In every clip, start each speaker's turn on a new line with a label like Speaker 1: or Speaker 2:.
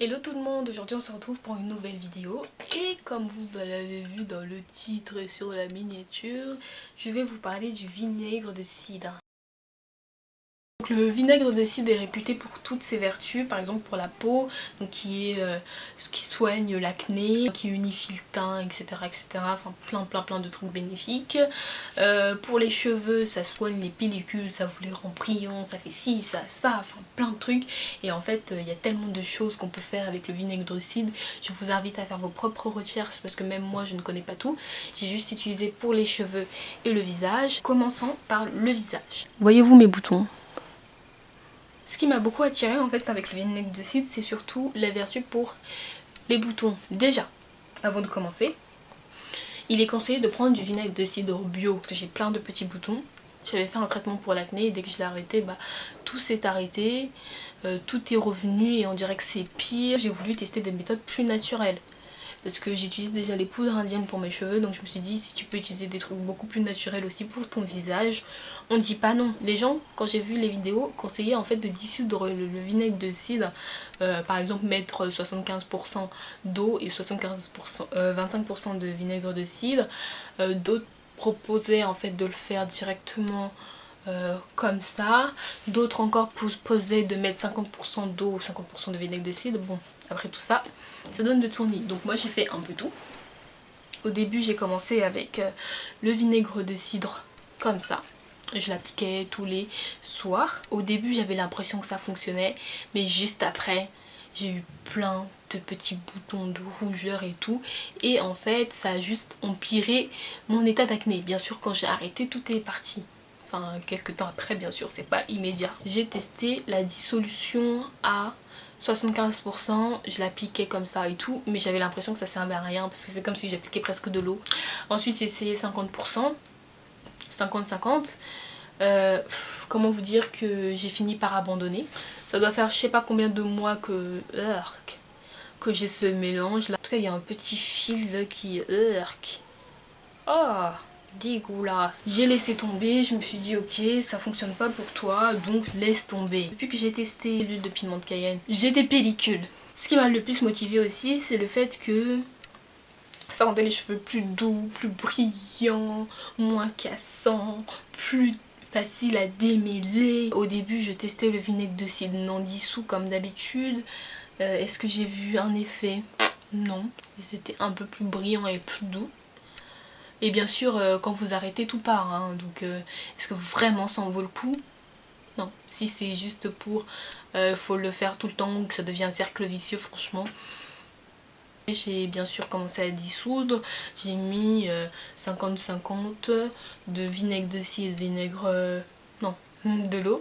Speaker 1: Hello tout le monde, aujourd'hui on se retrouve pour une nouvelle vidéo et comme vous l'avez vu dans le titre et sur la miniature, je vais vous parler du vinaigre de cidre. Donc, le vinaigre de cidre est réputé pour toutes ses vertus, par exemple pour la peau, donc qui soigne l'acné, qui unifie le teint, etc. Enfin plein de trucs bénéfiques. Pour les cheveux, ça soigne les pellicules, ça vous les rend brillants, ça fait ci, ça, enfin plein de trucs. Et en fait, il y a tellement de choses qu'on peut faire avec le vinaigre de cidre. Je vous invite à faire vos propres recherches parce que même moi je ne connais pas tout. J'ai juste utilisé pour les cheveux et le visage. Commençons par le visage. Voyez-vous mes boutons ? Ce qui m'a beaucoup attiré en fait avec le vinaigre de cidre, c'est surtout la vertu pour les boutons. Déjà, avant de commencer, il est conseillé de prendre du vinaigre de cidre bio parce que j'ai plein de petits boutons. J'avais fait un traitement pour l'acné et dès que je l'ai arrêté, tout s'est arrêté, tout est revenu et on dirait que c'est pire. J'ai voulu tester des méthodes plus naturelles. Parce que j'utilise déjà les poudres indiennes pour mes cheveux, donc je me suis dit si tu peux utiliser des trucs beaucoup plus naturels aussi pour ton visage, on dit pas non. Les gens, quand j'ai vu les vidéos, conseillaient en fait de dissoudre le vinaigre de cidre, par exemple mettre 75% d'eau et 25% de vinaigre de cidre. D'autres proposaient en fait de le faire directement comme ça. D'autres encore proposaient de mettre 50% d'eau ou 50% de vinaigre de cidre. Bon, après tout ça, ça donne de tournis. Donc moi j'ai fait un peu tout. Au début j'ai commencé avec le vinaigre de cidre comme ça. Je l'appliquais tous les soirs. Au début j'avais l'impression que ça fonctionnait, mais juste après j'ai eu plein de petits boutons de rougeur et tout. Et en fait ça a juste empiré mon état d'acné. Bien sûr quand j'ai arrêté tout est parti. Enfin quelques temps après bien sûr, c'est pas immédiat. J'ai testé la dissolution à 75%, je l'appliquais comme ça et tout, mais j'avais l'impression que ça servait à rien parce que c'est comme si j'appliquais presque de l'eau. Ensuite j'ai essayé 50%, 50-50. Comment vous dire que j'ai fini par abandonner. Ça doit faire je sais pas combien de mois que j'ai ce mélange là. En tout cas il y a un petit fil là qui oh, dégueulasse. J'ai laissé tomber, je me suis dit ok ça fonctionne pas pour toi donc laisse tomber. Depuis que j'ai testé l'huile de piment de Cayenne, j'ai des pellicules. Ce qui m'a le plus motivé aussi c'est le fait que ça rendait les cheveux plus doux, plus brillants, moins cassants, plus facile à démêler. Au début je testais le vinaigre de cidre non dissous comme d'habitude. Est-ce que j'ai vu un effet? Non, ils étaient un peu plus brillants et plus doux. Et bien sûr quand vous arrêtez tout part hein. Donc est-ce que vraiment ça en vaut le coup? Non, si c'est juste pour faut le faire tout le temps, que ça devient un cercle vicieux franchement. J'ai bien sûr commencé à dissoudre, j'ai mis 50-50 de vinaigre de cidre, de l'eau.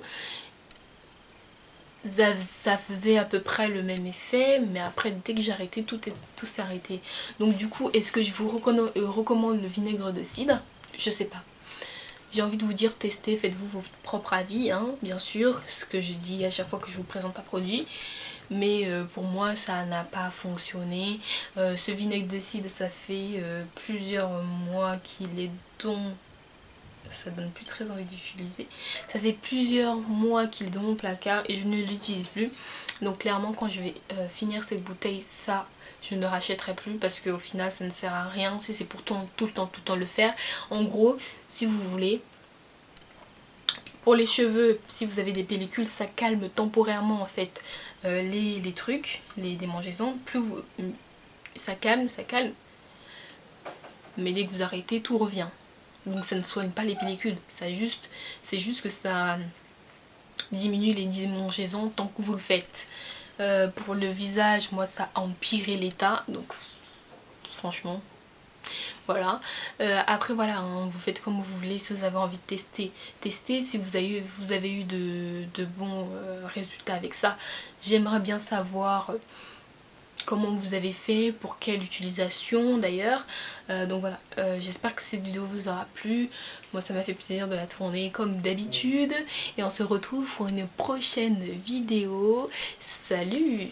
Speaker 1: Ça faisait à peu près le même effet, mais après dès que j'ai arrêté tout s'est arrêté. Donc du coup est-ce que je vous recommande le vinaigre de cidre? Je sais pas. J'ai envie de vous dire testez, faites-vous votre propre avis hein, bien sûr, ce que je dis à chaque fois que je vous présente un produit. Mais pour moi ça n'a pas fonctionné. Ce vinaigre de cidre ça fait plusieurs mois qu'il est dans... Ça donne plus très envie d'utiliser. Ça fait plusieurs mois qu'il est dans mon placard et je ne l'utilise plus. Donc clairement quand je vais finir cette bouteille, ça je ne rachèterai plus parce qu'au final ça ne sert à rien si c'est pour tout le temps le faire. En gros si vous voulez, pour les cheveux, si vous avez des pellicules, ça calme temporairement en fait les trucs, les démangeaisons. Plus vous... ça calme. Mais dès que vous arrêtez, tout revient. Donc ça ne soigne pas les pellicules. C'est juste que ça diminue les démangeaisons tant que vous le faites. Pour le visage, moi ça a empiré l'état. Donc franchement... Voilà, après voilà, hein, vous faites comme vous voulez, si vous avez envie de testez. Si vous avez eu de bons résultats avec ça, j'aimerais bien savoir comment vous avez fait, pour quelle utilisation d'ailleurs. Donc voilà, j'espère que cette vidéo vous aura plu. Moi ça m'a fait plaisir de la tourner comme d'habitude. Et on se retrouve pour une prochaine vidéo. Salut!